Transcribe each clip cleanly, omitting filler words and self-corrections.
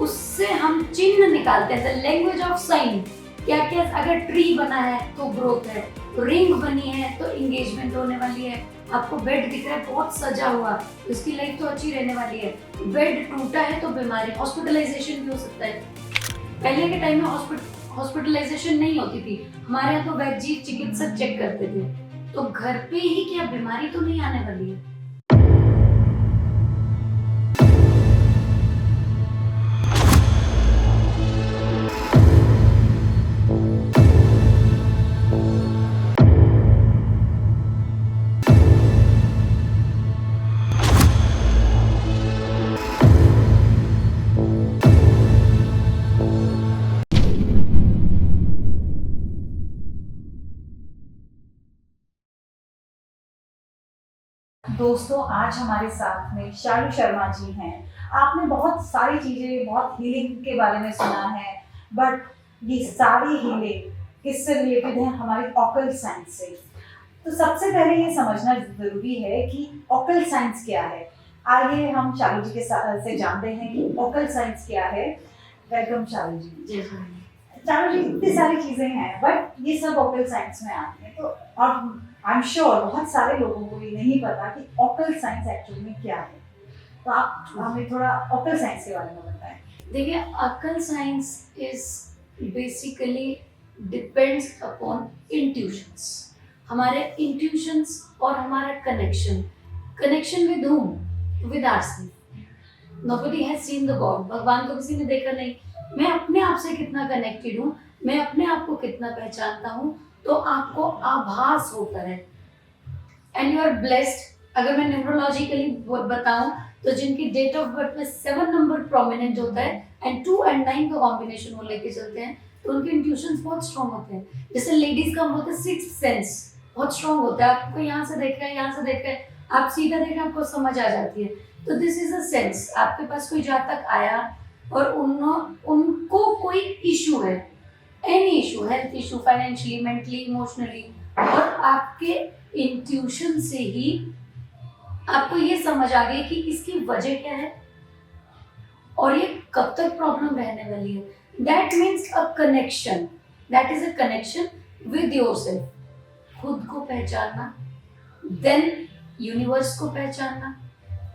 उससे हम चिन्ह निकालते हैं, द लैंग्वेज ऑफ साइन। क्या क्या, अगर ट्री बना है तो ग्रोथ है, रिंग बनी है तो एंगेजमेंट होने वाली है, आपको बेड दिख रहा है बहुत सजा हुआ, उसकी लाइफ तो अच्छी रहने वाली है, बेड टूटा है तो बीमारी, हॉस्पिटलाइजेशन भी हो सकता है। पहले के टाइम में हॉस्पिटलाइजेशन नहीं होती थी, हमारे यहाँ तो वैद्य चिकित्सक चेक करते थे, तो घर पे ही क्या बीमारी तो नहीं आने वाली है। दोस्तों, आज हमारे साथ में शालू शर्मा जी हैं। आपने बहुत सारी चीज़ें, बहुत हीलिंग के बारे में सुना है, बट ये सारी हीलिंग किससे रिलेटेड है? हमारी ऑकल्ट साइंस से। तो सबसे पहले ये समझना ज़रूरी है कि ऑकल्ट साइंस क्या है। आइए हम शालू जी के से जानते हैं कि ऑकल्ट साइंस क्या है। वेलकम शालू जी। शालू जी, इतनी सारी चीज़ें हैं, बट ये सब ऑकल्ट साइंस में आती हैं। तो और आई एम श्योर बहुत सारे लोगों को ये नहीं पता कि ऑकल्ट साइंस एक्चुअली में क्या है। तो आप हमें थोड़ा ऑकल्ट साइंस के बारे में बताएं। देखिए, occult science is basically depends upon intuitions, हमारे इंट्यूशंस और हमारा connection with whom? With ourselves. Nobody has seen the god, भगवान को किसी ने देखा नहीं, मैं अपने आप से कितना कनेक्टेड हूँ, मैं अपने आप को कितना पहचानता हूँ, तो आपको आभास होता है। And you are blessed. अगर मैं न्यूमरोलॉजिकली बताऊं तो जिनकी डेट ऑफ बर्थ में 7 नंबर प्रोमिनेंट होता है एंड 2 और 9 का कॉम्बिनेशन वो लेके चलते हैं, तो उनके इंट्यूशंस बहुत स्ट्रॉन्ग होते हैं। जैसे लेडीज का हम बोलते हैं सिक्स्थ सेंस बहुत स्ट्रॉन्ग होता है, आपको यहाँ से देख रहा है, यहाँ से देख रहा है, आप सीधा देख रहे हैं, आपको समझ आ जाती है। तो दिस इज अ सेंस। आपके पास कोई जातक आया और उनको कोई इशू है, any issue, health issue, financially, mentally, emotionally, और आपके इंट्यूशन से ही आपको ये समझ आ गई कि इसकी वजह क्या है और ये कब तक प्रॉब्लम रहने वाली है। That means a connection, that is a connection with yourself. खुद को पहचानना, देन यूनिवर्स को पहचानना,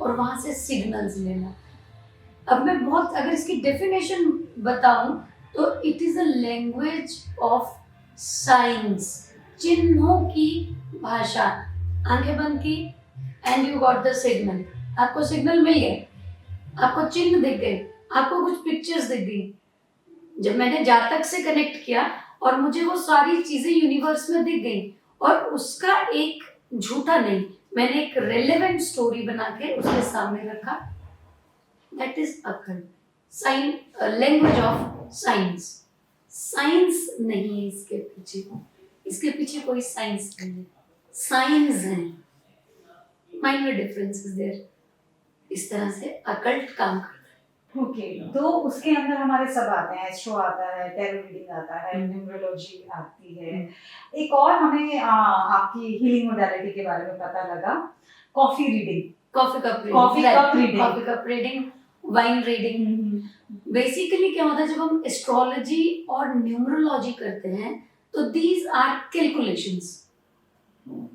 और वहां से सिग्नल्स लेना। अब मैं बहुत, अगर इसकी डेफिनेशन बताऊं तो it is a language of science, चिन्हों की भाषा। आंखें बंद की and you got the signal, आपको सिग्नल मिल गए, आपको चिन्ह दिख गए, आपको कुछ पिक्चर्स दिख गई। जब मैंने जातक से कनेक्ट किया और मुझे वो सारी चीजें यूनिवर्स में दिख गई, और उसका एक झूठा नहीं, मैंने एक रेलेवेंट स्टोरी बना के उसके सामने रखा, that is occult sign, language of science. Science नहीं है इसके पीछे कोई साइंस नहीं है, साइंस है, माइनर डिफरेंसेस देयर। इस तरह से अकल्ट काम करता है। ओके, तो उसके अंदर हमारे सब आते हैं, एस्ट्रो आता है, टैरो रीडिंग आता है, न्यूमरोलॉजी आती है। एक और हमें आपकी हीलिंग मोडालिटी के बारे में पता लगा, coffee reading, coffee cup reading, wine reading. Basically क्या होता है, जब हम एस्ट्रोलॉजी और न्यूमरोलॉजी करते हैं तो दीज आर कैलकुलेशंस,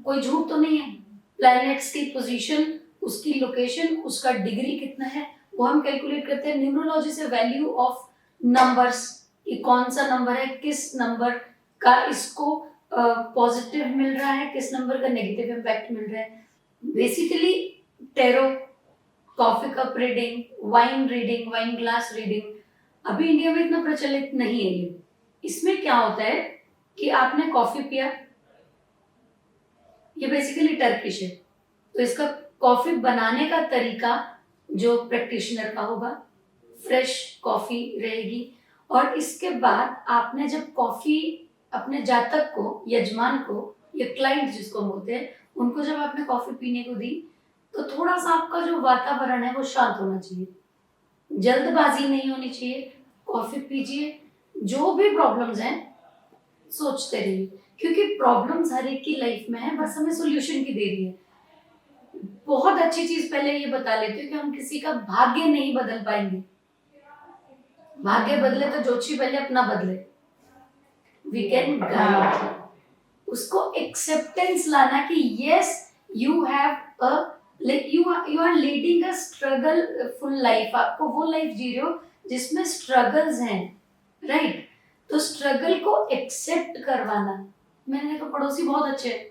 कोई झूठ तो नहीं है। प्लैनेट्स की पोजीशन, उसकी लोकेशन, उसका डिग्री कितना है, वो हम कैलकुलेट करते हैं। न्यूमरोलॉजी से वैल्यू ऑफ नंबर्स, ये कौन सा नंबर है, किस नंबर का इसको पॉजिटिव मिल रहा है, किस नंबर का नेगेटिव इम्पैक्ट मिल रहा है। Basically tarot, coffee cup reading, wine glass reading अभी इंडिया में इतना प्रचलित नहीं है ये। इसमें क्या होता है कि आपने कॉफी पिया, ये बेसिकली टर्किश है, तो इसका कॉफी बनाने का तरीका जो प्रैक्टिशनर का होगा, फ्रेश कॉफी रहेगी, और इसके बाद आपने जब कॉफी अपने जातक को, यजमान को, या क्लाइंट जिसको बोलते हैं, उनको जब आपने कॉफी पीने को दी, तो थोड़ा सा आपका जो वातावरण है वो शांत होना चाहिए, जल्दबाजी नहीं होनी चाहिए। कॉफी पीजिए, जो भी प्रॉब्लम्स हैं सोचते रहिए, क्योंकि प्रॉब्लम्स हर एक की लाइफ में है, बस हमें सोल्यूशन की देरी है। बहुत अच्छी चीज पहले ये बता लेती हूँ कि हम किसी का भाग्य नहीं बदल पाएंगे, भाग्य बदले तो ज्योतिषी पहले अपना बदले, वी कैन गाइड। उसको एक्सेप्टेंस लाना कि yes you have a like you are leading a struggle full life, आपको वो लाइफ जी रहे हो जिसमें स्ट्रगल्स हैं, राइट? तो स्ट्रगल को एक्सेप्ट करवाना। मैंने देखा पड़ोसी बहुत अच्छे हैं,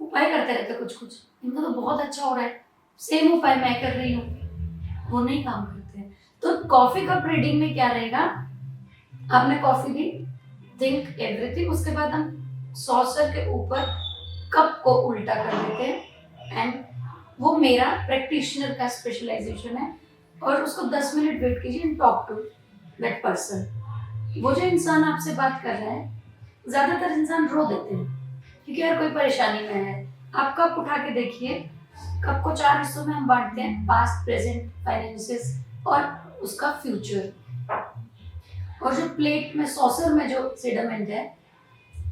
उपाय करते रहते कुछ कुछ, इनका तो बहुत अच्छा हो रहा है, सेम उपाय मैं कर रही हूँ, वो नहीं काम करते हैं। तो कॉफी कप रीडिंग में क्या रहेगा, आपने कॉफी दी, थिंक एवरीथिंग, उसके बाद हम सॉसर के ऊपर कप को उल्टा कर देते हैं एंड वो मेरा प्रैक्टिशनर का स्पेशलाइजेशन है, और उसको 10 मिनट वेट कीजिए and talk to that person. वो जो इंसान आपसे बात कर रहा है, ज्यादातर इंसान रो देते हैं क्योंकि यार कोई परेशानी में है। आप कप उठा के देखिए, कप को 4 हिस्सों में हम बांटते हैं, पास्ट, प्रेजेंट, फाइनेंसेस और उसका फ्यूचर। और जो प्लेट में, सॉसर में जो सेडमेंट है,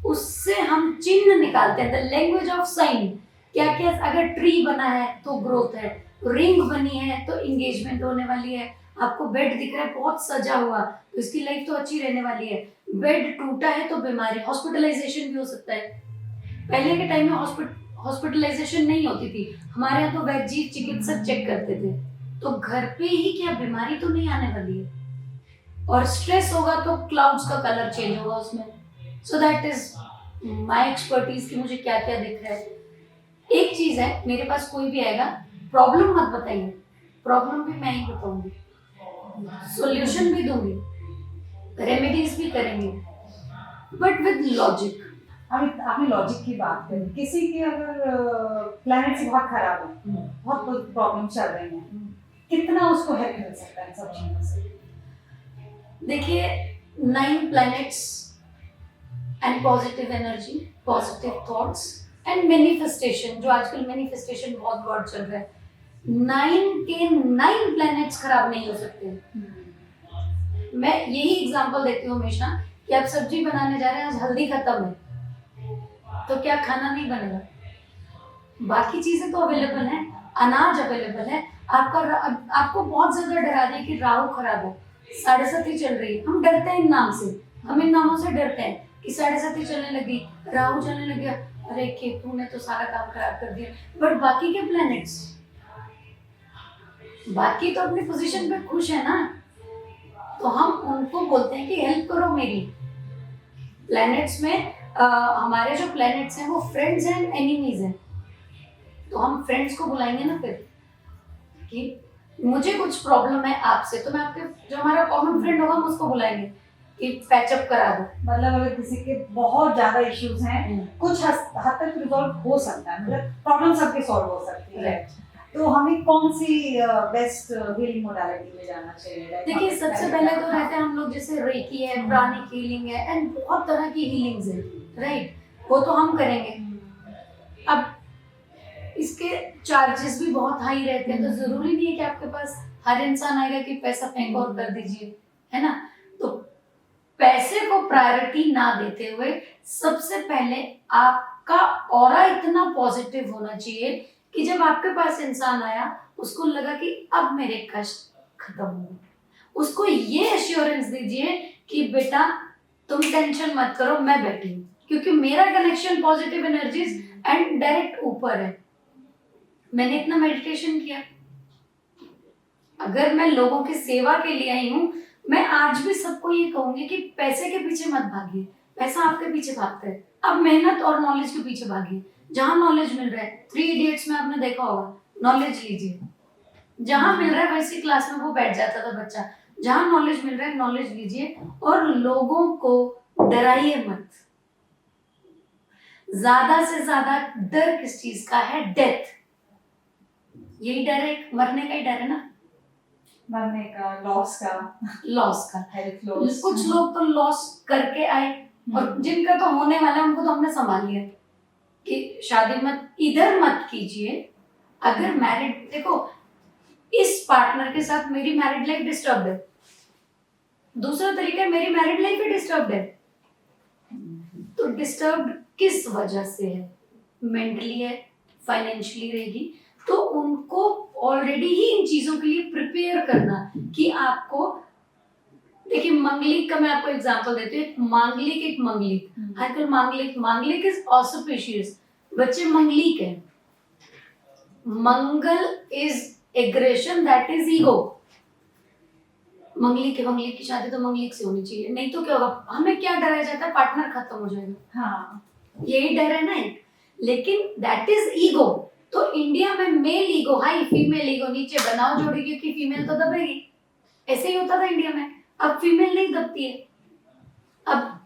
उससे हम चिन्ह निकालते हैं, द लैंग्वेज ऑफ साइन। क्या क्या, अगर ट्री बना है तो ग्रोथ है, रिंग बनी है तो इंगेजमेंट होने वाली है, आपको बेड दिख रहा है बहुत सजा हुआ तो इसकी लाइफ तो अच्छी रहने वाली है, बेड टूटा है तो बीमारी, हॉस्पिटलाइजेशन भी हो सकता है। पहले के टाइम में हॉस्पिटलाइजेशन नहीं होती थी, हमारे यहाँ तो वैद्य चिकित्सक चेक करते थे, तो घर पे ही क्या बीमारी तो नहीं आने वाली है। और स्ट्रेस होगा तो क्लाउड्स का कलर चेंज होगा उसमें। So that is my expertise कि मुझे क्या क्या दिख रहा है। एक चीज है, मेरे पास कोई भी आएगा, प्रॉब्लम मत बताइए, प्रॉब्लम भी मैं ही बताऊंगी, सॉल्यूशन भी दूंगी, रेमेडीज भी करेंगे, बट विद लॉजिक। अभी आपने लॉजिक की बात करी, किसी के अगर प्लैनेट से बहुत खराब है, बहुत प्रॉब्लम चल रही है, कितना उसको हेल्प मिल सकता है इन सब चीजों से? देखिए, 9 planets and positive energy, positive thoughts and manifestation, जो आजकल मैनिफेस्टेशन बहुत वर्ड चल रहा है, 9 के 9 प्लैनेट्स खराब नहीं हो सकते। मैं यही एग्जांपल देती हूँ हमेशा कि आप सब्जी बनाने जा रहे हैं, आज हल्दी खत्म है तो क्या खाना नहीं बनेगा? बाकी चीजें तो अवेलेबल हैं, अनाज अवेलेबल है। आपको बहुत ज्यादा डरा दिया कि राहु खराब है, 7.5 चल रही है, हम डरते हैं इन नाम से, हम इन नामों से डरते हैं कि 7.5 चलने लगी, राहु चलने लग गया, अरे केतु ने तो सारा काम खराब कर दिया। बट बाकी के प्लैनेट्स, बाकी तो अपनी पोजीशन पे खुश है ना, तो हम उनको बोलते हैं कि हेल्प करो मेरी। प्लैनेट्स में हमारे जो प्लैनेट्स हैं वो फ्रेंड्स एंड एनिमीज हैं, तो हम फ्रेंड्स को बुलाएंगे ना फिर कि मुझे कुछ प्रॉब्लम है आपसे, तो मैं आपके जो हमारा कॉमन फ्रेंड होगा हम उसको बुलाएंगे कि पैचअप करा दो। मतलब अगर किसी के बहुत ज्यादा इश्यूज हैं, कुछ हद तक रिजॉल्व हो सकता है, मतलब प्रॉब्लम सबके सॉल्व हो सकती है, तो हमें कौन सी बेस्ट हीलिंग मोडालिटी में जाना चाहिए? देखिए, सबसे पहले तो रहते हैं हम लोग, जैसे रेकी है, प्राणिक हीलिंग है एंड बहुत तरह की हीलिंग्स है, राइट? वो तो हम करेंगे। अब इसके चार्जेस भी बहुत हाई रहते हैं, तो जरूरी नहीं है कि आपके पास हर इंसान आएगा कि पैसा फेंको और कर दीजिए, है ना? तो पैसे को प्रायोरिटी ना देते हुए सबसे पहले आपका ऑरा इतना पॉजिटिव होना चाहिए कि जब आपके पास इंसान आया उसको लगा कि अब मेरे कष्ट खत्म हो, उसको ये एश्योरेंस दीजिए कि बेटा तुम टेंशन मत करो, मैं बैठी हूँ, क्योंकि मेरा connection positive energies and direct ऊपर है। मैंने इतना मेडिटेशन किया, अगर मैं लोगों की सेवा के लिए आई हूँ, मैं आज भी सबको ये कहूंगी कि पैसे के पीछे मत भागिए, पैसा आपके पीछे भागता है, अब मेहनत और नॉलेज के पीछे भागिए। जहां नॉलेज मिल रहा है, 3 इडियट्स में आपने देखा होगा, नॉलेज लीजिए, जहां मिल रहा है वैसी क्लास में वो बैठ जाता था बच्चा, जहां नॉलेज मिल रहा है नॉलेज लीजिए, और लोगों को डराइए मत। ज्यादा से ज्यादा डर किस चीज का है? डेथ, यही डर है, मरने का ही डर है ना, मरने का, लॉस का, लॉस का। Health loss. कुछ लोग तो लॉस करके आए, और जिनका तो होने वाला है उनको तो हमने संभाल लिया कि शादी मत, इधर मत कीजिए। अगर मैरिड, देखो इस पार्टनर के साथ मेरी मैरिड लाइफ डिस्टर्ब है, दूसरा तरीका है मेरी मैरिड लाइफ भी डिस्टर्ब है, तो डिस्टर्ब किस वजह से है? मेंटली है, फाइनेंशियली रहेगी, तो उनको ऑलरेडी ही इन चीजों के लिए प्रिपेयर करना कि आपको देखिए मंगलिक का मैं आपको एग्जांपल देती हूँ, एक मांगलिक एक मंगलिक। आजकल मांगलिक इज ऑस्पिशियस, बच्चे मंगलिक है। Mangal is aggression, that is ego. Manglik की शादी तो मंगलिक से होनी चाहिए, नहीं तो क्या होगा, हमें क्या डराया जाता है, पार्टनर खत्म हो जाएगा। हाँ, यही डर है ना एक। लेकिन दैट इज ईगो। तो इंडिया में male ego high, female ego नीचे, बनाओ जोड़ी क्योंकि फीमेल तो दबेगी। ऐसे ही होता था इंडिया में, अब फीमेल नहीं दबती है। अब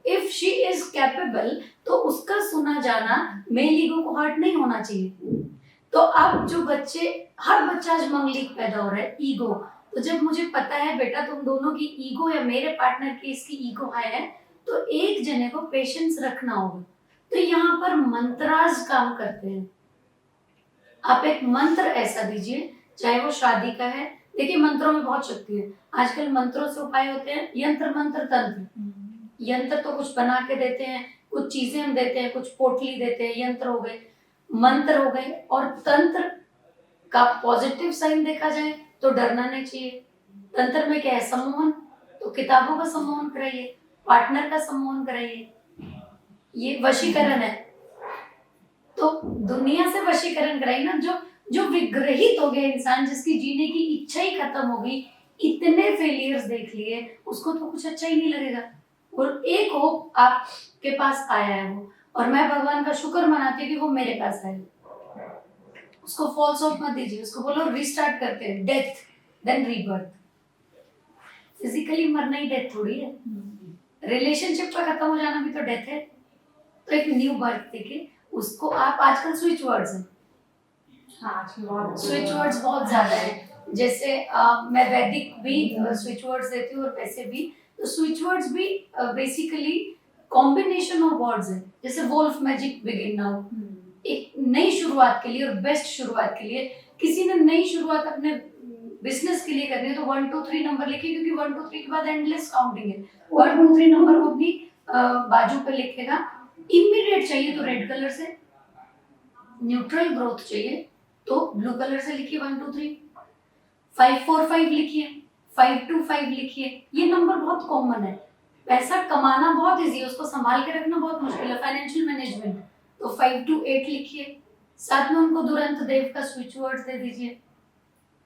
इफ शी इज कैपेबल तो उसका सुना जाना मेल ईगो को हर्ट नहीं होना चाहिए। तो अब जो बच्चे, हर बच्चा आज मंगलिक पैदा हो रहा है, ईगो। तो जब मुझे पता है बेटा तुम दोनों की ईगो या मेरे पार्टनर की इसकी ईगो हाई है, तो एक जने को पेशेंस रखना होगा। तो यहाँ पर मंत्राज काम करते हैं। आप एक मंत्र ऐसा दीजिए, चाहे वो शादी का है। देखिए मंत्रों में बहुत शक्ति है। आजकल मंत्रों से उपाय होते हैं, यंत्र मंत्र तंत्र। यंत्र तो कुछ बना के देते हैं, कुछ चीजें हम देते हैं, कुछ पोटली देते हैं, यंत्र हो गए, मंत्र हो गए। और तंत्र का पॉजिटिव साइन देखा जाए तो डरना नहीं चाहिए। तंत्र में क्या है, सम्मोहन। तो किताबों का सम्मोहन कराइए, पार्टनर का सम्मोहन कराइए, ये वशीकरण है। तो दुनिया से वशीकरण कराइए ना। जो जो विग्रहित हो गया इंसान, जिसकी जीने की इच्छा ही खत्म हो गई, इतने फेलियर्स देख लिए, उसको तो कुछ अच्छा ही नहीं लगेगा। और एक होप आपके पास आया है वो, और मैं भगवान का शुक्र मनाती हूँ कि वो मेरे पास आया। उसको फॉल्स होप मत दीजिए, उसको बोलो रिस्टार्ट करते हैं, डेथ देन रीबर्थ। फिजिकली मरना ही डेथ थोड़ी है, रिलेशनशिप का खत्म हो जाना भी तो डेथ है। तो एक न्यू बर्थ देके उसको आप, आजकल स्विच वर्ड्स हैं, स्विच वर्ड्स बहुत ज्यादा है। जैसे मैं वैदिक भी स्विच वर्ड्स देती हूँ और वैसे भी। तो स्विच वर्ड्स भी बेसिकली कॉम्बिनेशन ऑफ वर्ड्स है। जैसे वोल्फ मैजिक बिगिन नाउ, एक नई शुरुआत के लिए और बेस्ट शुरुआत के लिए। किसी ने नई शुरुआत अपने बिजनेस के लिए करनी है तो 1 2 3 नंबर लिखिए, क्योंकि 1 2 3 के बाद एंडलेस काउंटिंग है। 1 2 3 नंबर वो अपनी बाजू पे लिखेगा। इमीडिएट चाहिए तो रेड कलर से, न्यूट्रल ग्रोथ चाहिए तो ब्लू कलर से लिखिए 1 2 3। 5 4 5 लिखिए, 5 2 5 लिखिए। ये नंबर बहुत कॉमन है। पैसा कमाना बहुत इजी है, उसको संभाल के रखना बहुत मुश्किल है, फाइनेंशियल मैनेजमेंट। तो 5 2 8 लिखिए। साथ में उनको दुरंत देव का स्विच वर्ड्स दे दीजिए।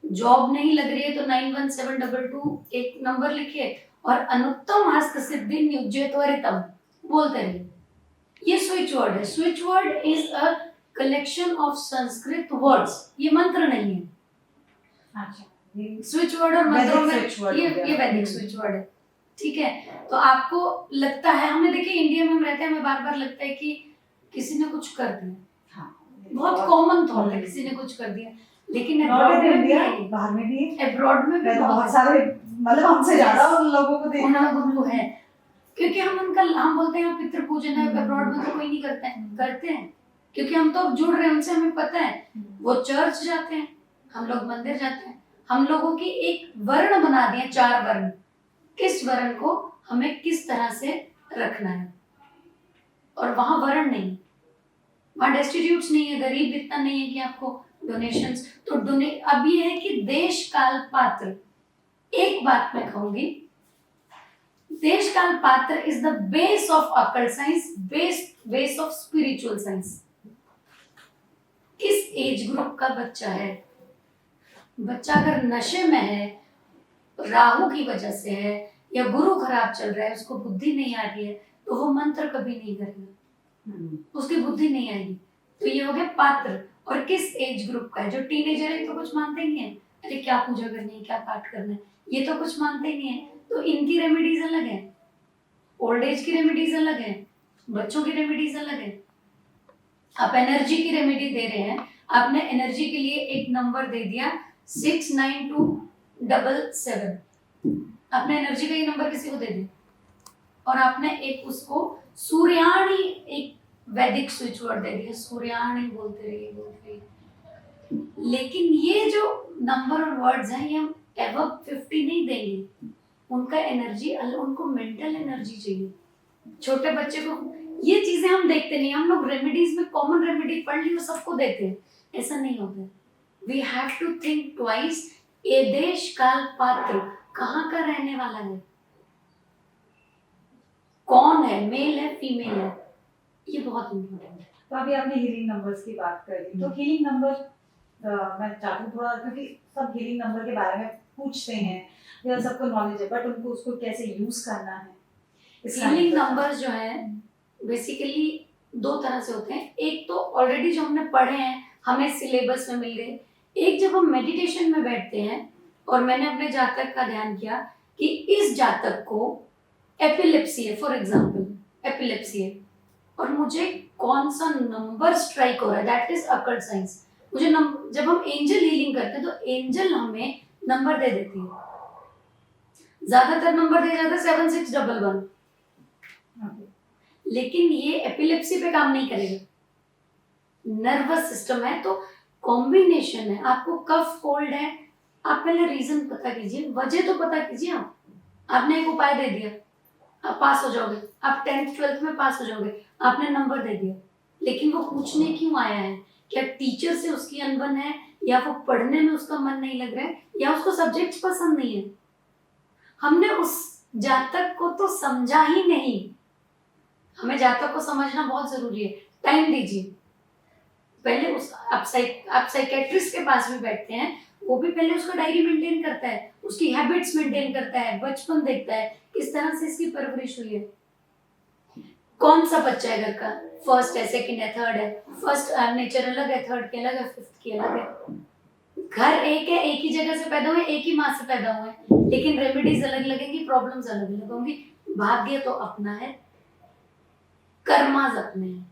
जॉब नहीं लग रही है तो 917222 एक नंबर लिखिए, और अनुत्तम हस्त सिद्धि नियुज्य त्वरितम बोलते रहिए। ये स्विच वर्ड है। Switch word is a collection of Sanskrit words, ये मंत्र नहीं है। अच्छा, स्विच वर्ड और मंत्रों में वैदिक switch word ये हो गया। ये वैदिक स्विच वर्ड है, ठीक है। तो आपको लगता है, हमें देखिए इंडिया में हम रहते हैं, हमें बार बार लगता है कि किसी ने कुछ कर दिया, हाँ, बहुत कॉमन थॉट है, किसी ने कुछ कर दिया। लेकिन नॉट अब्रॉड इन में भी इंडिया, है, बाहर में भी है। अब्रॉड में भी मैं तो बहुत बहुत सारे, मतलब हमसे ज्यादा उन लोगों को उन देखा लोगों को है, क्योंकि हम बोलते हैं पितृ पूजन है, अब्रॉड में तो कोई नहीं करते हैं। हम्म। करते हैं क्योंकि हम तो जुड़ रहे हैं उनसे, हमें पता है। वो चर्च जाते हैं, हम लोग मंदिर जाते हैं। हम लोगों की एक वर्ण बना दिए, 4 वर्ण, किस वर्ण को हमें किस तरह से रखना है। और वहां वर्ण नहीं, वहां डेस्टिट्यूट्स नहीं है, गरीब इतना नहीं है कि आपको डोनेशंस। तो अब ये है कि देश काल पात्र, एक बात मैं कहूंगी, देश काल पात्र is the base of occult science, base of spiritual science. किस एज ग्रुप का बच्चा है, बच्चा अगर नशे में है, राहु की वजह से है, या गुरु खराब चल रहा है, उसको बुद्धि नहीं आ रही है, तो वो मंत्र कभी नहीं करेगा, उसकी बुद्धि नहीं आएगी। तो ये हो गया पात्र। और किस एज ग्रुप का है, जो टीनेजर है तो कुछ मानते ही नहीं है, अरे क्या पूजा करनी है, क्या पाठ करना है, ये तो कुछ मानते ही नहीं है। तो इनकी रेमेडीज अलग है, ओल्ड एज की रेमेडीज अलग है, बच्चों की रेमेडीज अलग है। आप एनर्जी की रेमेडी दे रहे हैं, आपने एनर्जी के लिए एक नंबर दे दिया 692777, आपने एनर्जी का ये नंबर किसी को दे दिया, और आपने एक उसको सूर्याणी, एक वैदिक स्विच वर्ड दे दिया, सूर्याणी बोलते रहिए। लेकिन ये जो नंबर और वर्ड्स हैं, ये हम एबव 50 नहीं देंगे, उनका एनर्जी, उनको मेंटल एनर्जी चाहिए। छोटे बच्चे को ये चीजें हम देखते नहीं, हम लोग रेमेडीज में कॉमन रेमेडी पढ़ ली और सबको देते हैं, ऐसा नहीं होता। We have to think twice. ये देश काल पात्र कहाँ का रहने वाला है, कौन है, मेल है फीमेल है, ये बहुत इम्पोर्टेंट है। तो अभी आपने हीलिंग नंबर्स की बात करी, तो हीलिंग नंबर मैं चाहती हूँ थोड़ा, क्योंकि सब हीलिंग नंबर के बारे में पूछते हैं या सबको नॉलेज है, बट उनको उसको कैसे यूज करना है हीलिंग नंबर्स जो है बेसिकली दो तरह से होते हैं। एक तो ऑलरेडी जो हमने पढ़े हैं, हमें सिलेबस में मिल गए। एक जब हम मेडिटेशन में बैठते हैं और मैंने अपने जातक का ध्यान किया कि इस जातक को एपिलेप्सी है, फॉर एग्जांपल एपिलेप्सी है, और मुझे कौन सा नंबर स्ट्राइक हो रहा है, दैट इज अकर्ड साइंस। मुझे जब हम एंजल हीलिंग करते हैं तो एंजल हमें नंबर दे देती है। ज्यादातर नंबर दिया जाता है 7611, लेकिन ये एपिलेप्सी पे काम नहीं करेगा। नर्वस सिस्टम है तो कॉम्बिनेशन है। आपको कफ कोल्ड है, आप पहले रीजन पता कीजिए, वजह तो पता कीजिए। आपने एक उपाय दे दिया, आप पास हो जाओगे, आप 10th 12th में पास हो जाओगे, आपने नंबर दे दिया, लेकिन वो पूछने क्यों आया है? क्या टीचर से उसकी अनबन है, या वो पढ़ने में उसका मन नहीं लग रहा है, या उसको सब्जेक्ट पसंद नहीं है? हमने उस जातक को तो समझा ही नहीं। हमें जातक को समझना बहुत जरूरी है। टाइम दीजिए पहले। उस आप साइकेट्रिस्ट के पास भी बैठते हैं, वो भी पहले उसका डायरी मेंटेन करता है, उसकी हैबिट्स मेंटेन करता है, बचपन देखता है, किस तरह से इसकी परवरिश हुई है, कौन सा बच्चा है घर का, फर्स्ट है, सेकंड है, थर्ड है। फर्स्ट नेचर अलग है, थर्ड की अलग है, फिफ्थ की अलग है। घर एक है, एक ही जगह से पैदा हुए, एक ही माँ से पैदा हुए, लेकिन रेमेडीज अलग लगेंगी, प्रॉब्लम्स अलग अलग होंगी। भाग्य तो अपना है, कर्माज अपने हैं।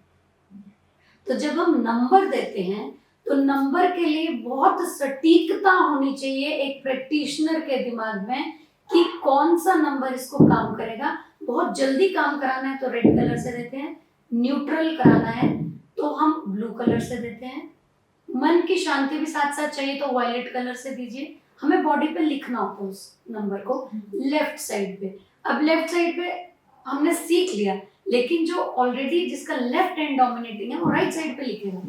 तो जब हम नंबर देते हैं तो नंबर के लिए बहुत सटीकता होनी चाहिए एक प्रैक्टिशनर के दिमाग में कि कौन सा नंबर इसको काम करेगा। बहुत जल्दी काम कराना है तो रेड कलर से देते हैं, न्यूट्रल कराना है तो हम ब्लू कलर से देते हैं, मन की शांति भी साथ साथ चाहिए तो वायलेट कलर से दीजिए। हमें बॉडी पे लिखना होता है उस नंबर को लेफ्ट साइड पे। अब लेफ्ट साइड पे हमने सीख लिया, लेकिन जो ऑलरेडी जिसका लेफ्ट हैंड डोमिनेटिंग है वो राइट साइड पे लिखेगा।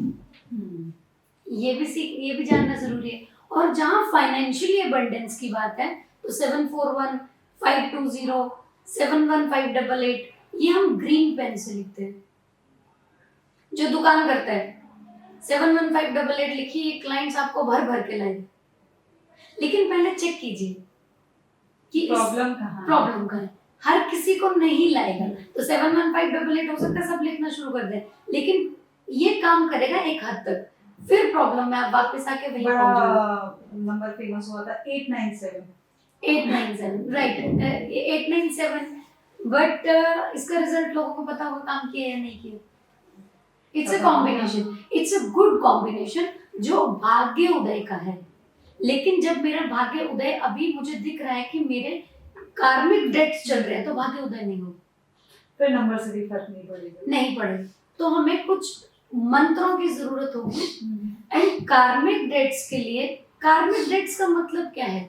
ये भी जानना जरूरी है। और जहाँ फाइनेंशियली अबंडेंस की बात है तो 741 520 71588 ये हम ग्रीन पेन से लिखते हैं। जो दुकान करता है 71588 लिखिए, क्लाइंट्स आपको भर भर के लाएंगे, लेकिन पहले चेक कीजिए कि प्रॉब्लम कहाँ है। हर किसी को नहीं लाएगा, तो 71588 हो सकता है सब लिखना शुरू कर दें, लेकिन ये काम करेगा एक हद तक। फिर प्रॉब्लम में आप वापस आके वही पहुंच जाओगे। नंबर फेमस हुआ था 897 राइट, 897, बट इसका रिजल्ट लोगों को पता होगा काम किया या नहीं किया। It's a combination, it's a good combination जो भाग्य उदय का है। लेकिन जब मेरा भाग्य उदय अभी मुझे दिख रहा है कि मेरे कार्मिक डेट्स चल रहे हैं तो भाग्य उदय नहीं होगा, फिर नंबर से भी फर्क नहीं पड़ेगा। तो हमें कुछ मंत्रों की जरूरत होगी। एंड कार्मिक डेट्स के लिए, कार्मिक डेट्स का मतलब क्या है?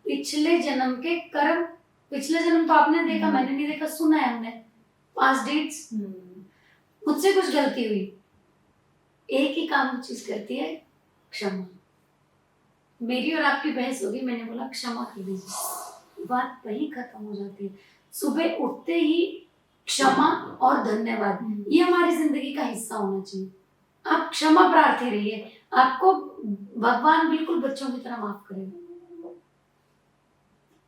पिछले जन्म के कर्म। पिछले जन्म तो आपने देखा, मैंने नहीं देखा, सुना है हमने। पास्ट डेट्स, मुझसे कुछ गलती हुई, एक ही काम चीज करती है, क्षमा। मेरी और आपकी बहस होगी, मैंने बोला क्षमा कर दीजिए, बात वही खत्म हो जाती है। सुबह उठते ही क्षमा और धन्यवाद, ये हमारी जिंदगी का हिस्सा होना चाहिए। आप क्षमा प्रार्थी रहिए, आपको भगवान बिल्कुल बच्चों की तरह माफ करेगा।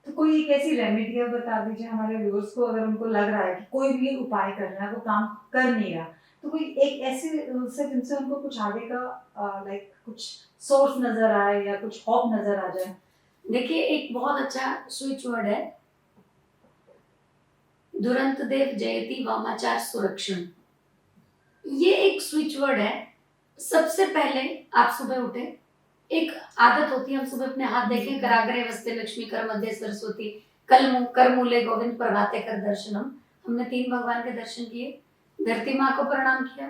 तो कोई एक ऐसी रेमेडी है बता दीजिए हमारे व्यूअर्स को, अगर उनको लग रहा है कि कोई भी उपाय करना है वो काम कर नहीं रहा, तो कोई एक ऐसे से जिनसे उनको कुछ आगे का लाइक कुछ सोर्स नजर आए या कुछ होप नजर आ जाए। देखिए, एक बहुत अच्छा स्विच वर्ड है, दुरंत देव जयति वामाचार सुरक्षण। ये एक स्विच वर्ड है। सबसे पहले आप सुबह उठे, एक आदत होती है, हम सुबह अपने हाथ देखें, कराग्रे वस्ते लक्ष्मी, कर मध्य सरस्वती, कर मूले गोविंद, प्रभाते कर दर्शनम। हमने 3 भगवान के दर्शन किए, धरती माँ को प्रणाम किया,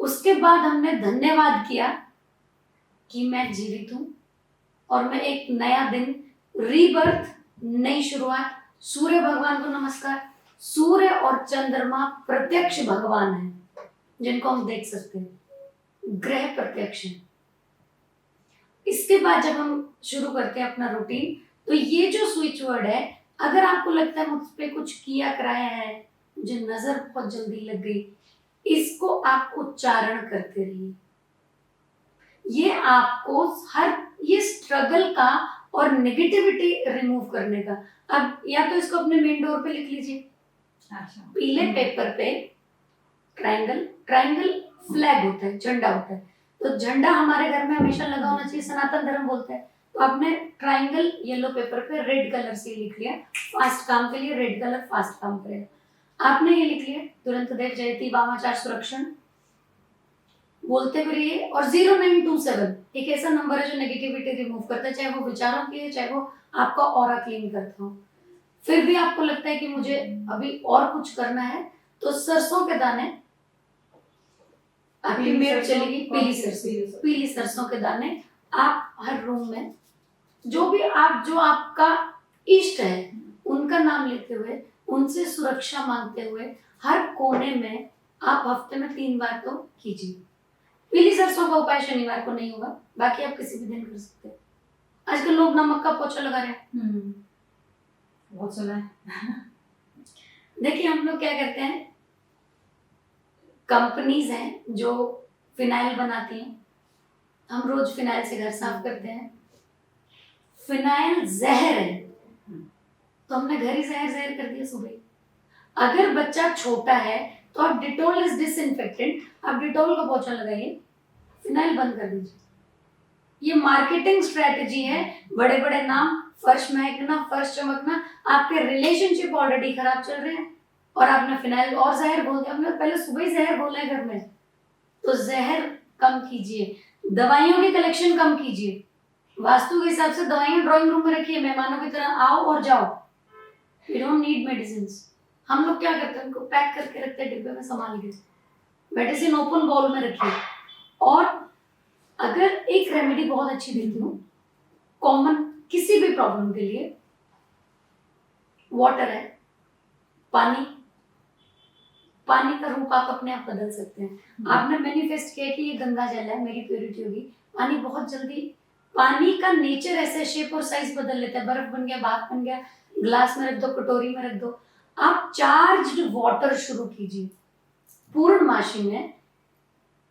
उसके बाद हमने धन्यवाद किया कि मैं जीवित हूँ और मैं एक नया दिन, रीबर्थ, नई शुरुआत। सूर्य भगवान को नमस्कार। सूर्य और चंद्रमा प्रत्यक्ष भगवान है जिनको हम देख सकते हैं, ग्रह प्रत्यक्ष है। इसके बाद जब हम शुरू करते हैं अपना रूटीन, तो ये जो स्विच वर्ड है, अगर आपको लगता है मुझ पे कुछ किया कराया है, मुझे नजर बहुत जल्दी लग गई, इसको आप उच्चारण करते रहिए। ये आपको हर ये स्ट्रगल का और नेगेटिविटी रिमूव करने का। अब या तो इसको अपने मेन डोर पे लिख लीजिए, अच्छा। पीले पेपर पे ट्रायंगल, ट्रायंगल फ्लैग होता है, झंडा होता है, तो झंडा हमारे घर में हमेशा लगा होना चाहिए, सनातन धर्म बोलता है। तो आपने ट्रायंगल येलो पेपर पे रेड कलर से लिख लिया, फास्ट काम के लिए रेड कलर फास्ट काम करेगा। आपने ये लिख लिया, तुरंत देव जयती वामाचार सुरक्षण बोलते हुए रहिए। और 0927 एक ऐसा नंबर है जो नेगेटिविटी रिमूव करता है, चाहे वो विचारों की है, चाहे वो आपका ऑरा क्लीन करता हो। फिर भी आपको लगता है कि मुझे अभी और कुछ करना है, तो सरसों के दाने, आपकी पीली मेड सरसों, चलेगी, पीली सरसों। पीली सरसों के दाने आप हर रूम में, जो भी आप, जो आपका इष्ट है उनका नाम लेते हुए, उनसे सुरक्षा मांगते हुए हर कोने में आप हफ्ते में 3 बार तो कीजिए। पीली सरसों का उपाय शनिवार को नहीं होगा, बाकी आप किसी भी दिन कर सकते हैं। आजकल लोग नमक का पोछा लगा रहे हैं, बहुत सुना है। देखिए हम लोग क्या करते हैं, कंपनीज हैं जो फिनाइल बनाती हैं, हम रोज फिनाइल से घर साफ करते हैं। फिनाइल जहर है, तो हमने घर ही जहर जहर कर दिया सुबह। अगर बच्चा छोटा है तो आप डिटॉल इज डिसइंफेक्टेंट, आप डिटॉल का पोछा लगाइए, फिनाइल बंद कर दीजिए। ये मार्केटिंग स्ट्रेटजी है, बड़े बड़े नाम, फर्श महकना, फर्श चमकना, आपके रिलेशनशिप ऑलरेडी खराब चल रहे हैं और आपने फिनाइल और जहर घोल दिया। हमने पहले सुबह ही जहर घोला है घर में, तो जहर कम कीजिए, दवाइयों की कलेक्शन कम कीजिए, वास्तु के हिसाब से दवाइयां ड्राइंग रूम में रखिए, मेहमानों की तरह आओ और जाओ। We don't need medicine. हम लोग क्या करते हैं, उनको पैक करके रखते हैं डिब्बे में संभाल के, मेडिसिन ओपन बाउल में रखिए। और अगर एक रेमेडी बहुत अच्छी देती हूँ कॉमन किसी भी प्रॉब्लम के लिए, वाटर है, पानी, पानी का रूप आप अपने आप बदल सकते हैं। आपने मैनिफेस्ट किया कि ये गंगा जल है, मेरी प्योरिटी होगी, पानी बहुत जल्दी, पानी का नेचर ऐसे शेप और साइज बदल लेता है, बर्फ बन गया, भाप बन गया, ग्लास में रख दो, कटोरी में रख दो। आप चार्ज्ड वाटर शुरू कीजिए पूर्णमासी में।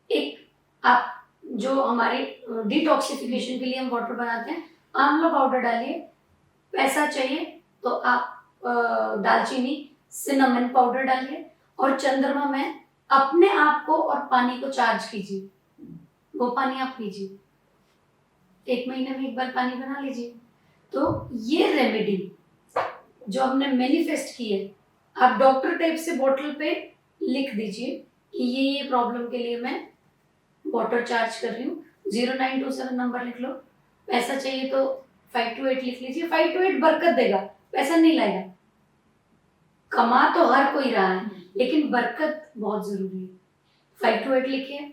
एक आप जो हमारे डिटॉक्सिफिकेशन के लिए हम वाटर बनाते हैं, आंवला पाउडर डालिए, पैसा चाहिए तो आप दालचीनी, सिनेमन पाउडर डालिए, और चंद्रमा में अपने आप को और पानी को चार्ज कीजिए, वो पानी आप पीजिए, 1 महीने में 1 बार पानी बना लीजिए। तो ये रेमेडी जो हमने मैनिफेस्ट की है, आप डॉक्टर टाइप से बोतल पे लिख दीजिए कि ये प्रॉब्लम के लिए मैं वाटर चार्ज कर रही हूँ। 0927 नंबर लिख लो, पैसा चाहिए तो 528 लिख लीजिए। 528 बरकत देगा, पैसा नहीं लाएगा। कमा तो हर कोई रहा है, लेकिन बरकत बहुत जरूरी है। 528 लिखिए।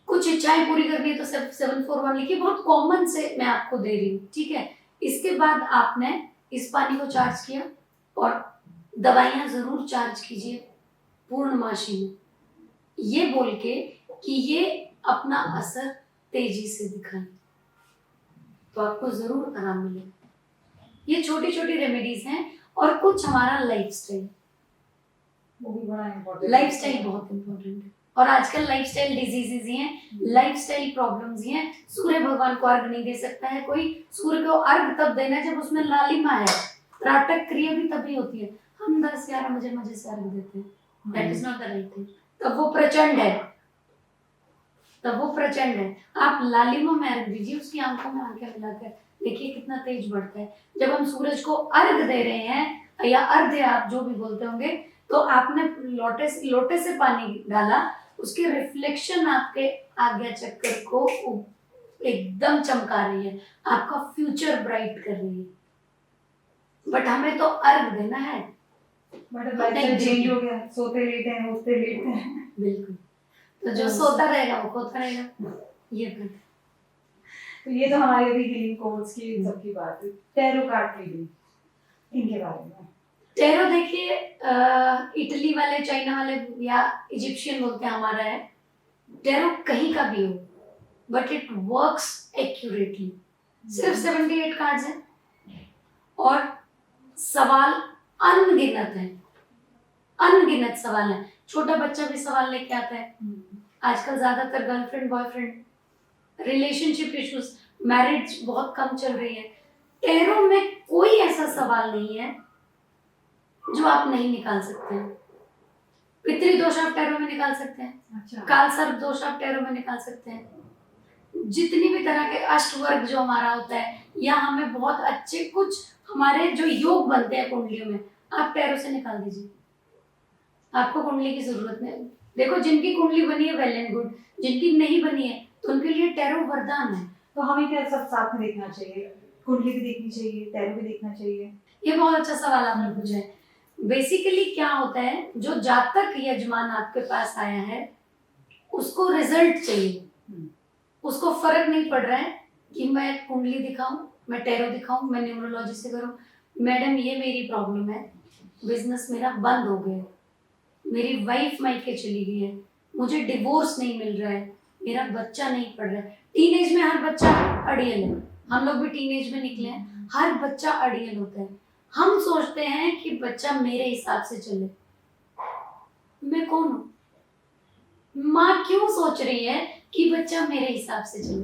कुछ इच्छाएं पूरी करनी है तो 741 लिखिए। बहुत कॉमन से मैं आपको दे रही हूँ, ठीक है। इसके बाद आपने इस पानी को चार्ज किया, और दवाइयां जरूर चार्ज कीजिए पूर्णमासी में, ये बोल के कि ये अपना असर तेजी से दिखाएं, तो आपको जरूर आराम मिलेगा। ये छोटी छोटी रेमेडीज हैं। और कुछ हमारा लाइफस्टाइल, वो भी बड़ा इम्पोर्टेंट, लाइफस्टाइल बहुत इंपॉर्टेंट है। और आजकल लाइफस्टाइल डिजीजेज ही हैं, लाइफस्टाइल प्रॉब्लम्स ही हैं। सूर्य भगवान को अर्घ नहीं दे सकता है कोई, सूर्य को अर्घ तब देना है जब उसमें लालिमा है, त्राटक क्रिया भी तभी होती है। हम 10-11 बजे मजे से अर्घ देते हैं, that is not the right thing. तब वो प्रचंड है, तब वो प्रचंड है। आप लालिमा में अर्घ दीजिए, उसकी आंखों में आंखें मिलाकर देखिए कितना तेज बढ़ता है। जब हम सूरज को अर्घ दे रहे हैं, या अर्घ्य आप जो भी बोलते होंगे, तो आपने लोटे से पानी डाला, उसकी रिफ्लेक्शन आपके आज्ञा चक्र को एकदम चमका रही है, आपका फ्यूचर ब्राइट कर रही है। बट हमें तो अर्घ देना है। बट लाइफस्टाइल चेंज हो गया, सोते लेट हैं, उठते लेट हैं। बिल्कुल, तो जो सोता रहेगा वो खोता रहेगा, ये बात। तो ये तो हमारी अभी हीलिंग कोर्स की इन सबकी बात है। टैरो कार्ड रीडिंग, इनके बारे में। टैरो देखिए, इटली वाले, चाइना वाले या इजिप्शियन बोलते हैं, हमारा है। टैरो कहीं का भी हो, बट इट वर्क्स एक्यूरेटली। सिर्फ 78 कार्ड्स हैं और सवाल अनगिनत हैं। अनगिनत सवाल हैं। छोटा बच्चा भी सवाल लेके आता है। आजकल ज्यादातर girlfriend boyfriend relationship issues, marriage बहुत कम चल रही है। टैरो में कोई ऐसा सवाल नहीं है जो आप नहीं निकाल सकते हैं। पितृ दोष आप टैरो में निकाल सकते हैं, अच्छा। काल सर्प दोष आप टैरो में निकाल सकते हैं। जितनी भी तरह के अष्टवर्ग जो हमारा होता है, या हमें बहुत अच्छे कुछ हमारे जो योग बनते हैं कुंडलियों में, आप टैरो से निकाल दीजिए। आपको कुंडली की जरूरत नहीं। देखो, जिनकी कुंडली बनी है वेल एंड गुड, जिनकी नहीं बनी है तो उनके लिए टैरो वरदान है। तो हमें क्या सब साथ में देखना चाहिए? कुंडली भी देखनी चाहिए, टैरो भी देखना चाहिए? ये बहुत अच्छा सवाल आपने पूछा है। बेसिकली क्या होता है, जो जातक यजमान आपके पास आया है उसको रिजल्ट चाहिए। उसको फर्क नहीं पड़ रहा है कि मैं कुंडली दिखाऊं, मैं टैरो दिखाऊं, मैं न्यूमरोलॉजी से करूं। मैडम, ये मेरी प्रॉब्लम है, बिजनेस मेरा बंद हो गया, मेरी वाइफ मायके चली गई है, मुझे डिवोर्स नहीं मिल रहा है, मेरा बच्चा नहीं पढ़ रहा है। टीनेज में हर बच्चा अड़ियल है, हम लोग भी टीनेज में निकले हैं, हर बच्चा अड़ियल होता है। हम सोचते हैं कि बच्चा मेरे हिसाब से चले। मैं कौन हूं? माँ क्यों सोच रही है कि बच्चा मेरे हिसाब से चले?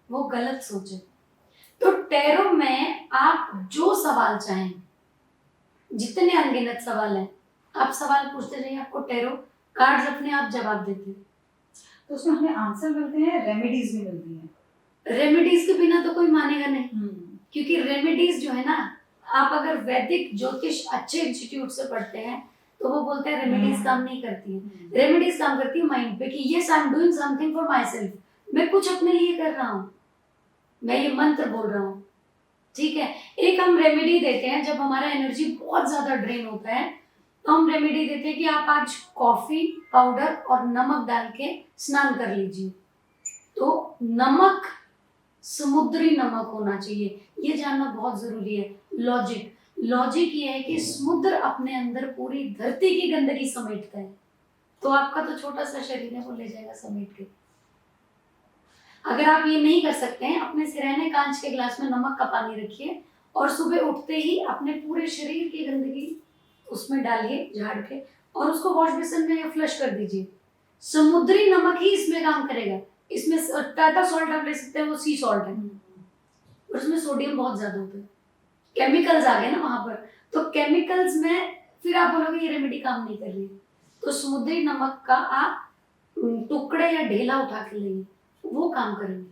वो गलत सोच है। तो टैरो में आप जो सवाल चाहें, जितने अनगिनत सवाल हैं, आप सवाल पूछते जाइए, आपको टैरो कार्ड्स अपने आप जवाब देते हैं। तो उसमें हमें आंसर मिलते हैं, रेमेडीज भी मिलती हैं। रेमेडीज के बिना तो कोई मानेगा नहीं, क्योंकि रेमेडीज जो है ना, आप अगर वैदिक ज्योतिष अच्छे इंस्टीट्यूट से पढ़ते हैं तो वो बोलते हैं रेमेडीज काम नहीं करती है। रेमेडीज काम करती है माइंड पे कि yes I am doing something for my self, मैं कुछ अपने लिए कर रहा हूँ, मैं ये मंत्र बोल रहा हूँ। ठीक है, एक हम रेमेडी देते हैं जब हमारा एनर्जी बहुत ज्यादा ड्रेन होता है, तो हम रेमेडी देते हैं कि आप आज कॉफी पाउडर और नमक डाल के स्नान कर लीजिए। तो नमक समुद्री नमक होना चाहिए, ये जानना बहुत जरूरी है। लॉजिक ये है कि समुद्र अपने अंदर पूरी धरती की गंदगी समेटता है, तो आपका तो छोटा सा शरीर है, वो ले जाएगा समेट के। अगर आप ये नहीं कर सकते हैं, अपने सिरहाने कांच के गिलास में नमक का पानी रखिए और सुबह उठते ही अपने पूरे शरीर की गंदगी उसमें डालिए झाड़ के, और उसको वॉश बेसिन में फ्लश कर दीजिए। समुद्री नमक ही इसमें काम करेगा। इसमें टाटा सॉल्ट आप ले सकते हैं, वो सी सॉल्ट है, और उसमें सोडियम बहुत ज्यादा होता है, केमिकल्स आ गए ना वहां पर। तो केमिकल्स में फिर आप बोलोगे ये रेमेडी काम नहीं कर रही। तो समुद्री नमक का आप टुकड़े या ढेला उठा के लेंगे, वो काम करेंगे।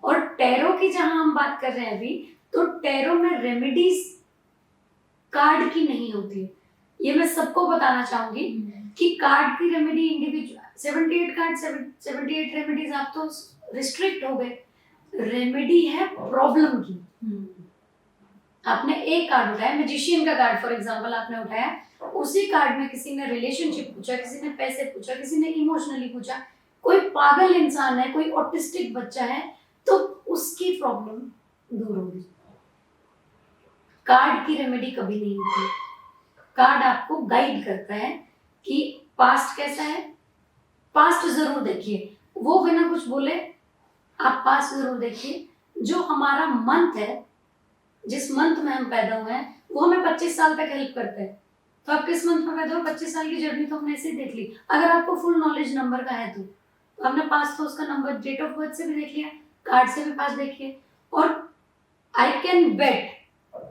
और टैरो की जहां हम बात कर रहे हैं अभी, तो टैरो में रेमेडीज कार्ड की नहीं होती है। ये मैं सबको बताना चाहूंगी कि कार्ड की रेमेडी इंडिविजुअल 78 कार्ड 78 रेमेडीज आप तो रिस्ट्रिक्ट हो गए। रेमेडी है प्रॉब्लम की। आपने एक कार्ड उठाया, मैजिशियन का कार्ड फॉर एग्जांपल आपने उठाया, उसी कार्ड में किसी ने रिलेशनशिप पूछा, किसी ने पैसे पूछा, किसी ने इमोशनली पूछा, कोई पागल इंसान है, कोई ऑटिस्टिक बच्चा है, तो उसकी प्रॉब्लम दूर होगी। कार्ड की रेमेडी कभी नहीं होती। कार्ड आपको गाइड करता है कि पास्ट कैसा है, पास्ट जरूर देखिए, वो बिना कुछ बोले आप पास्ट जरूर देखिए। जो हमारा मंथ है, जिस मंथ में हम पैदा हुए हैं, वो हमें 25 साल तक हेल्प करता है। तो आप किस मंथ में पैदा हो, 25 साल की जर्नी तो हमने ऐसे ही देख ली। अगर आपको फुल नॉलेज नंबर का है तो हमने पास तो उसका नंबर डेट ऑफ बर्थ से भी देख लिया, कार्ड से भी पास देखिए। और आई कैन बेट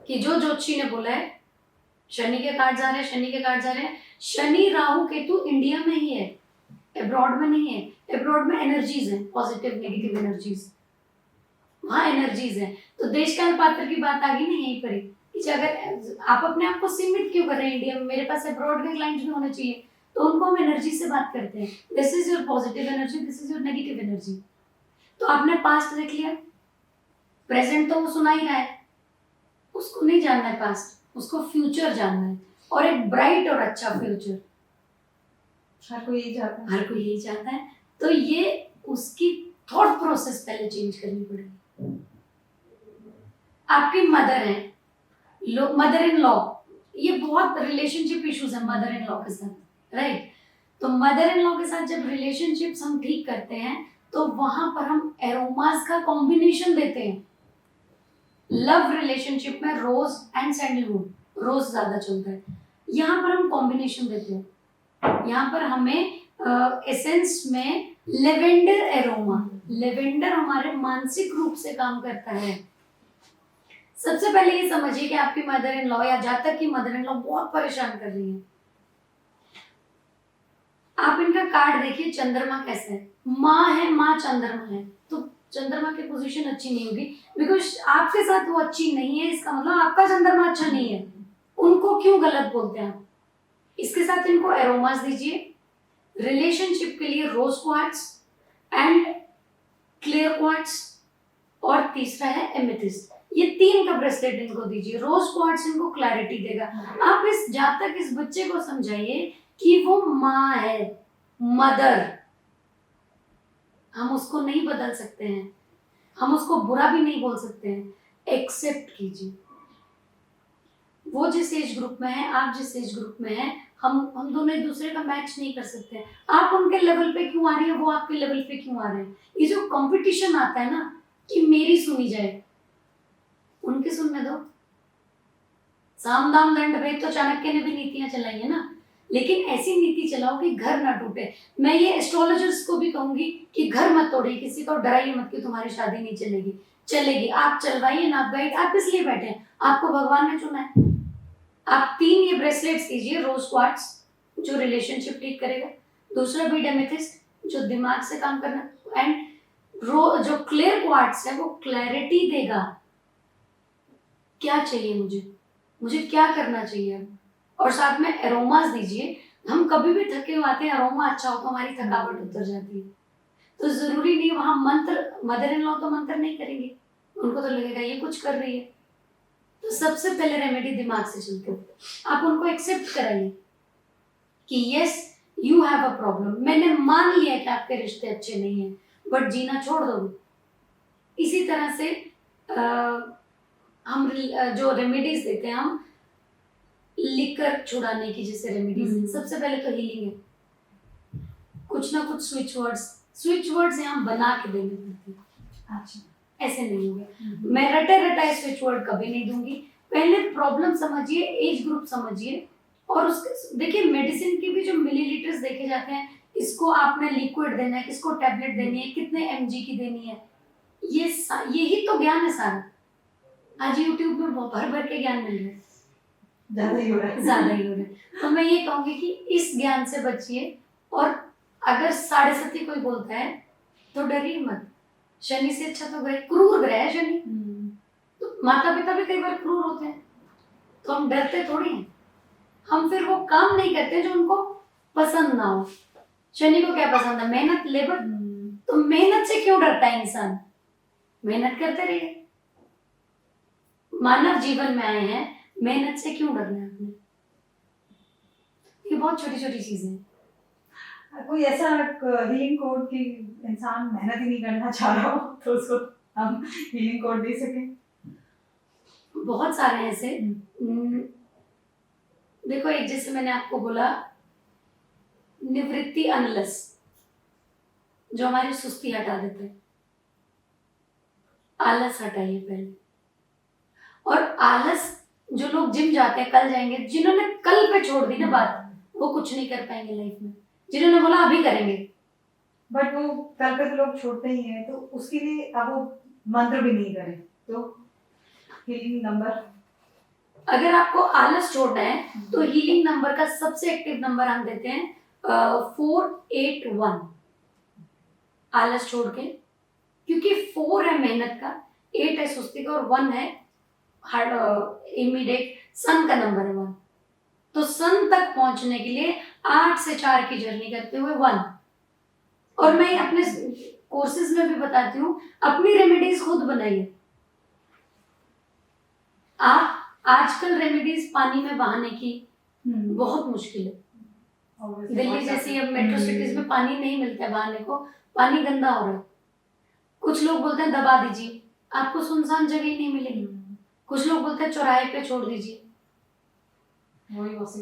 कि जो ज्योतिषी ने बोला है शनि के कार्ड आ रहे हैं, शनि के कार्ड आ रहे हैं, शनि राहु केतु इंडिया में ही है, अब्रॉड में नहीं है। अब्रॉड में एनर्जीज हैं, पॉजिटिव नेगेटिव एनर्जीज, वहाँ एनर्जीज हैं। तो देश काल पात्र की बात आ गई ना यहीं पर ही, कि अगर आप अपने आप को सीमित क्यों कर रहे हैं इंडिया में, मेरे पास अब्रॉड के क्लाइंट्स भी होने चाहिए, तो उनको हम एनर्जी से बात करते हैं। This is your positive energy, this is your negative energy. तो आपने पास्ट देख लिया, प्रेजेंट तो वो सुना ही रहा है, उसको नहीं जानना है पास्ट, उसको फ्यूचर जानना है, और एक ब्राइट और अच्छा फ्यूचर। हर कोई यही चाहता है, हर कोई यही चाहता है। तो ये उसकी थॉट प्रोसेस पहले चेंज करनी पड़ेगी। आपकी मदर है, मदर इन लॉ, ये बहुत रिलेशनशिप इश्यूज है मदर इन लॉ के साथ, राइट? तो मदर इन लॉ के साथ जब रिलेशनशिप्स हम ठीक करते हैं, तो वहां पर हम एरोमास का कॉम्बिनेशन देते हैं। लव रिलेशनशिप में रोज एंड सैंडलवुड, रोज ज्यादा चलता है। यहाँ पर हम कॉम्बिनेशन देते हैं। यहाँ पर हमें एसेंस में लेवेंडर एरोमा, लेवेंडर हमारे मानसिक रूप से काम करता है। सबसे पहले ये समझिए कि आपकी मदर इन लॉ या जातक की मदर इन लॉ बहुत परेशान कर रही है। आप इनका कार्ड देखिए, चंद्रमा कैसा है, माँ है, माँ चंद्रमा है, तो चंद्रमा की पोजीशन अच्छी नहीं होगी, बिकॉज आपके साथ वो अच्छी नहीं है, इसका मतलब आपका चंद्रमा अच्छा नहीं है। उनको क्यों गलत बोलते हैं आप? इसके साथ इनको एरोमास दीजिए। रिलेशनशिप के लिए rose quartz and clear quartz, और तीसरा है एमेथिस्ट। ये 3 का ब्रेसलेट इनको दीजिए। रोज क्वार्ट्स इनको क्लैरिटी देगा। आप इस जातक, इस बच्चे को समझाइए कि वो माँ है, मदर। हम उसको नहीं बदल सकते हैं, हम उसको बुरा भी नहीं बोल सकते हैं। एक्सेप्ट कीजिए। वो जिस एज ग्रुप में है, आप जिस एज ग्रुप में है, हम दोनों एक दूसरे का मैच नहीं कर सकते। आप उनके लेवल पे क्यों आ रही है, वो आपके लेवल पे क्यों आ रहे हैं? ये जो कंपटीशन आता है ना कि मेरी सुनी जाए, उनकी सुनने दो। साम दाम दंड भेद तो चाणक्य ने भी नीतियां चलाई है ना, लेकिन ऐसी नीति चलाओ कि घर ना टूटे। मैं ये एस्ट्रोलॉजर्स को भी कहूंगी कि घर मत तोड़िए, किसी को डराइए मत कि तुम्हारी शादी नहीं चलेगी। चलेगी, आप चलवाइए ना, आप गाइड, आप इसलिए बैठे हैं, आपको भगवान ने चुना है। आप 3 ये ब्रेसलेट्स दीजिए, रोज क्वार्ट्स जो रिलेशनशिप ठीक करेगा, दूसरा बीड एमेथिस्ट जो दिमाग से काम करना, एंड जो क्लियर क्वार्ट्स है वो क्लैरिटी देगा। क्या चाहिए मुझे, मुझे क्या करना चाहिए। और साथ में एरोमास दीजिए। हम कभी भी थके हुए आते हैं, अरोमा अच्छा हो तो हमारी थकावट उतर जाती है। तो जरूरी नहीं वहां मंत्र, मदर इन लॉ तो मंत्र नहीं करेंगे, उनको तो लगेगा ये कुछ कर रही है। तो सबसे पहले रेमेडी दिमाग से चलती है। आप उनको एक्सेप्ट कराइए कि yes you have a problem, मैंने मान लिया कि आपके रिश्ते अच्छे नहीं है, बट जीना छोड़ दोगे। इसी तरह से हम जो रेमेडीज देते हैं, हम लिकर छुड़ाने की जैसे रेमेडीज, सबसे पहले तो हीलिंग है। कुछ ना कुछ स्विच वर्ड्स यहाँ बना के देने पड़ते हैं। अच्छा, ऐसे नहीं होगा। मैं रटे रटाए स्विच वर्ड कभी नहीं दूंगी। पहले प्रॉब्लम समझिए, एज ग्रुप समझिए, और उसके देखिए मेडिसिन की भी जो मिलीलीटर्स देखे जाते हैं, इसको आपने लिक्विड देना है, किसको टैबलेट देनी है, कितने mg की देनी है, यही तो ज्ञान है सारा। आज यूट्यूब में भर भर के ज्ञान मिल रहे हैं, ज्यादा ही हो रहा है। ज्यादा ही हो रहा है। तो मैं ये कहूंगी कि इस ज्ञान से बचिए। और अगर 7.5 कोई बोलता है तो डरिए मत। शनि से अच्छा तो ग्रह, क्रूर ग्रह है शनि। तो माता पिता भी कई बार क्रूर होते हैं, तो हम डरते थोड़ी हैं। हम फिर वो काम नहीं करते जो उनको पसंद ना हो। शनि को क्या पसंद है? मेहनत, लेबर। तो मेहनत से क्यों डरता है इंसान? मेहनत करते रहिए। मानव जीवन में आए हैं, मेहनत से क्यों डरना है आपने? ये बहुत छोटी छोटी चीजें हैं। कोई ऐसा हीलिंग कोड कि इंसान मेहनत ही नहीं करना चाह रहा हो तो उसको हम हीलिंग कोड दे सकें? बहुत सारे ऐसे। देखो, एक जैसे मैंने आपको बोला, निवृत्ति अनलस, जो हमारी सुस्ती हटा देते हैं। आलस हटाइए पहले। और आलस, जो लोग जिम जाते हैं, कल जाएंगे, जिन्होंने कल पे छोड़ दी ना बात, वो कुछ नहीं कर पाएंगे लाइफ में। जिन्होंने बोला अभी करेंगे, बट वो कल पे तो लोग छोड़ते ही हैं, तो उसके लिए अब वो मंत्र भी नहीं करें तो हीलिंग नंबर। अगर आपको आलस छोड़ना है तो हीलिंग नंबर का सबसे एक्टिव नंबर हम देते हैं 481। आलस छोड़ के, क्योंकि 4 है मेहनत का, 8 है सुस्ती का, और 1 है इमीडिएट सन का नंबर है 1। तो सन तक पहुंचने के लिए 8 से 4 की जर्नी करते हुए 1। और मैं अपने कोर्सेज में भी बताती हूँ, अपनी रेमेडीज खुद बनाइए। आप आजकल रेमेडीज पानी में बहाने की बहुत मुश्किल है। दिल्ली जैसी अब मेट्रो सिटीज में पानी नहीं मिलता है बहाने को, पानी गंदा हो रहा है। कुछ लोग बोलते हैं दबा दीजिए, आपको सुनसान जगह ही नहीं मिलेगी। कुछ लोग बोलते हैं चौराहे पे छोड़ दीजिए।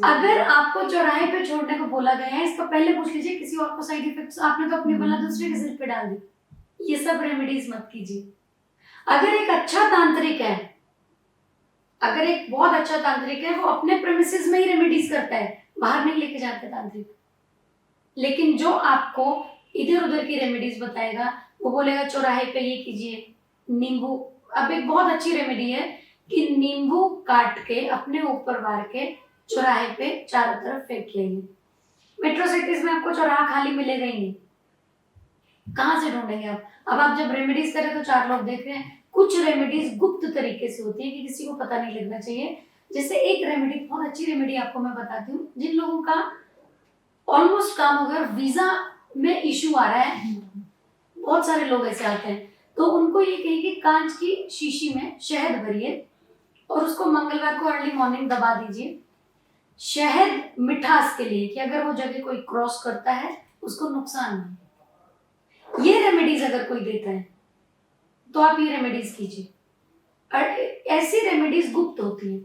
अगर आपको चौराहे पे छोड़ने को बोला गया है, इसका पहले पूछ लीजिए किसी और को साइड इफेक्ट्स। आपने तो अपनी बला दूसरे के सिर पे डाल दी। ये सब रेमेडीज मत कीजिए। अगर एक अच्छा तांत्रिक है अगर एक बहुत अच्छा तांत्रिक है वो अपने प्रेमिसेस में ही रेमेडीज करता है, बाहर नहीं लेके जाते तांत्रिक। लेकिन जो आपको इधर उधर की रेमेडीज बताएगा, वो बोलेगा चौराहे पे ये कीजिए, नींबू। अब एक बहुत अच्छी रेमेडी है कि नींबू काट के अपने ऊपर वार के चौराहे पे चारों तरफ फेंक लेंगे। मेट्रो सिटीज में आपको चौराहा खाली मिलेगा ही नहीं, कहाँ से ढूंढेंगे आप? अब आप जब रेमेडीज करें तो 4 लोग देख रहे हैं। कुछ रेमेडीज गुप्त तरीके से होती है कि किसी को पता नहीं लगना चाहिए। जैसे एक रेमेडी, बहुत अच्छी रेमेडी आपको मैं बताती हूँ, जिन लोगों का ऑलमोस्ट काम हो गया और वीजा में इशू आ रहा है, बहुत सारे लोग ऐसे आते हैं, तो उनको ये कहिए कि कांच की शीशी में शहद भरिए और उसको मंगलवार को अर्ली मॉर्निंग दबा दीजिए। शहद मिठास के लिए, कि अगर वो जगह कोई क्रॉस करता है उसको नुकसान नहीं। ये रेमेडीज अगर कोई देता है तो आप ये रेमेडीज कीजिए। और ऐसी रेमेडीज गुप्त होती है।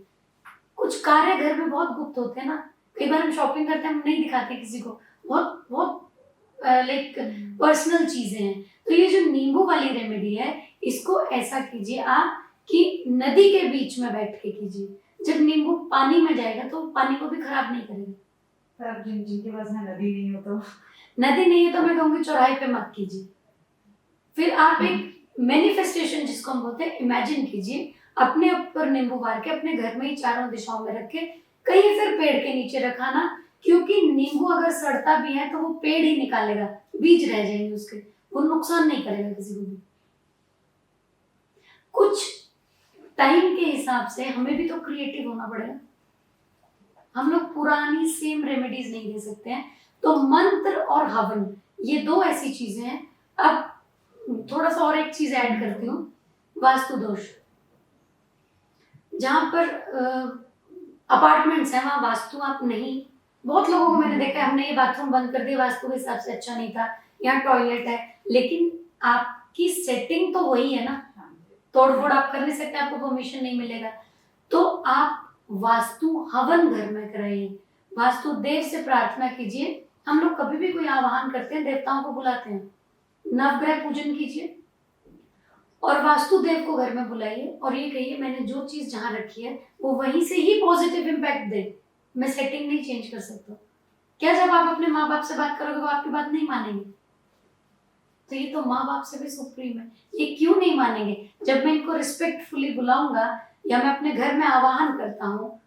कुछ कार्य घर में बहुत गुप्त होते हैं ना, कई बार हम शॉपिंग करते हैं, हम नहीं दिखाते किसी को, बहुत बहुत लाइक पर्सनल चीजें हैं। तो ये जो नींबू वाली रेमेडी है, इसको ऐसा कीजिए आप कि नदी के बीच में बैठ के कीजिए। जब नींबू पानी में जाएगा तो पानी को भी खराब नहीं करेगा। पर जिनके पास में नदी नहीं हो तो नदी नहीं है तो मैं कहूंगी चौराहे पे मत कीजिए। फिर आप एक मैनिफेस्टेशन जिसको हम बोलते हैं, इमेजिन कीजिए अपने ऊपर नींबू वार के अपने घर में ही चारों दिशाओं में रख के कहीं फिर पेड़ के नीचे रखाना, क्योंकि नींबू अगर सड़ता भी है तो वो पेड़ ही निकालेगा, बीज रह जाएंगे उसके, वो नुकसान नहीं करेगा किसी को भी। कुछ टाइम के हिसाब से हमें भी तो क्रिएटिव होना पड़ेगा। हम लोग पुरानी सेम रेमेडीज नहीं दे सकते हैं। तो मंत्र और हवन, ये 2 ऐसी चीजें हैं। अब थोड़ा सा और एक चीज ऐड करती हूँ, वास्तु दोष। जहां पर अपार्टमेंट्स हैं वहां वास्तु आप नहीं, बहुत लोगों को मैंने देखा है, हमने ये बाथरूम बंद कर दिया, वास्तु के हिसाब से अच्छा नहीं था, यहाँ टॉयलेट है, लेकिन आपकी सेटिंग तो वही है ना, तोड़फोड़ आप कर नहीं सकते, आपको परमिशन नहीं मिलेगा। तो आप वास्तु हवन घर में कराइए, वास्तु देव से प्रार्थना कीजिए। हम लोग कभी भी कोई आवाहन करते हैं, देवताओं को बुलाते हैं, नवग्रह पूजन कीजिए और वास्तु देव को घर में बुलाइए और ये कहिए मैंने जो चीज जहां रखी है वो वहीं से ही पॉजिटिव इम्पैक्ट दे, मैं सेटिंग नहीं चेंज कर सकता। क्या जब आप अपने माँ बाप से बात करोगे वो आपकी बात नहीं मानेंगे? तो ये तो माँ बाप से भी सुप्रीम है, ये क्यों नहीं मानेंगे? जब मैं इनको रिस्पेक्टफुली बुलाऊंगा या मैं अपने घर में आवाहन करता हूँ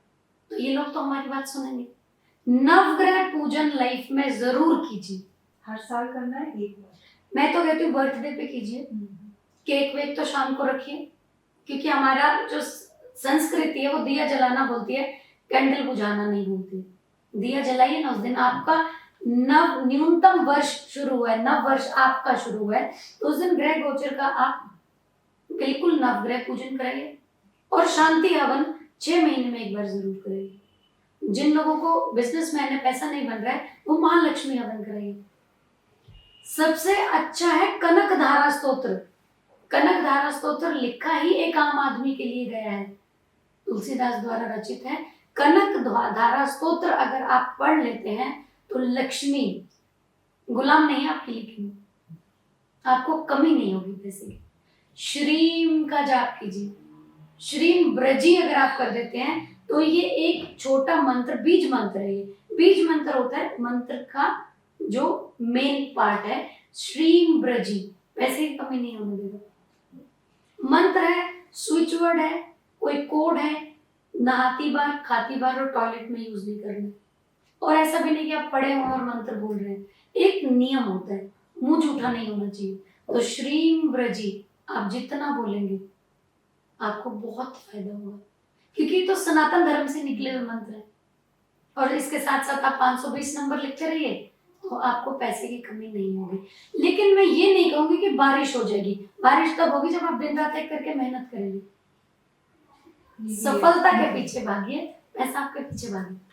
तो ये लोग तो हमारी बात सुनेंगे। नवग्रह पूजन लाइफ में जरूर कीजिए। हर साल करना है एक बार? मैं तो कहती हूँ बर्थडे पे कीजिए, केक वेक तो शाम को रखिए, क्योंकि हमारा जो संस्कृति है वो दिया जलाना बोलती है, कैंडल बुझाना नहीं बोलती। दिया जलाइए ना उस दिन, आपका नव न्यूनतम वर्ष शुरू हुआ है, नव वर्ष आपका शुरू हुआ है, तो उस दिन ग्रह गोचर का आप बिल्कुल नवग्रह पूजन कराइए और शांति हवन 6 महीने में एक बार जरूर कराइए। जिन लोगों को बिजनेसमैन है, पैसा नहीं बन रहा है, वो महालक्ष्मी हवन कराइए। सबसे अच्छा है कनक धारा स्तोत्र। कनक धारा स्तोत्र लिखा ही एक आम आदमी के लिए गया है, तुलसीदास द्वारा रचित है। कनक धारा स्तोत्र अगर आप पढ़ लेते हैं तो लक्ष्मी गुलाम नहीं है आपकी लिखी, आपको कमी नहीं होगी पैसे की। श्रीम का जाप कीजिए, श्रीम ब्रजी अगर आप कर देते हैं तो ये एक छोटा मंत्र, बीज मंत्र है। ये बीज मंत्र होता है मंत्र का जो मेन पार्ट है, श्रीम ब्रजी, पैसे की कमी नहीं होने देगा। मंत्र है, स्विच वर्ड है, कोई कोड है, नहाती बार, खाती बार और टॉयलेट में यूज नहीं करना। और ऐसा भी नहीं कि आप पढ़े हुए और मंत्र बोल रहे हैं, एक नियम होता है, मुंह झूठा नहीं होना चाहिए। तो श्रीम ब्रजी आप जितना बोलेंगे आपको बहुत फायदा होगा, क्योंकि तो सनातन धर्म से निकले हुए मंत्र है। और इसके साथ साथ आप 520 नंबर लिखते रहिए तो आपको पैसे की कमी नहीं होगी। लेकिन मैं ये नहीं कहूंगी कि बारिश हो जाएगी, बारिश तब होगी जब आप दिन रात एक करके मेहनत करेंगे। सफलता के पीछे भागिए, पैसा आपके पीछे भागे।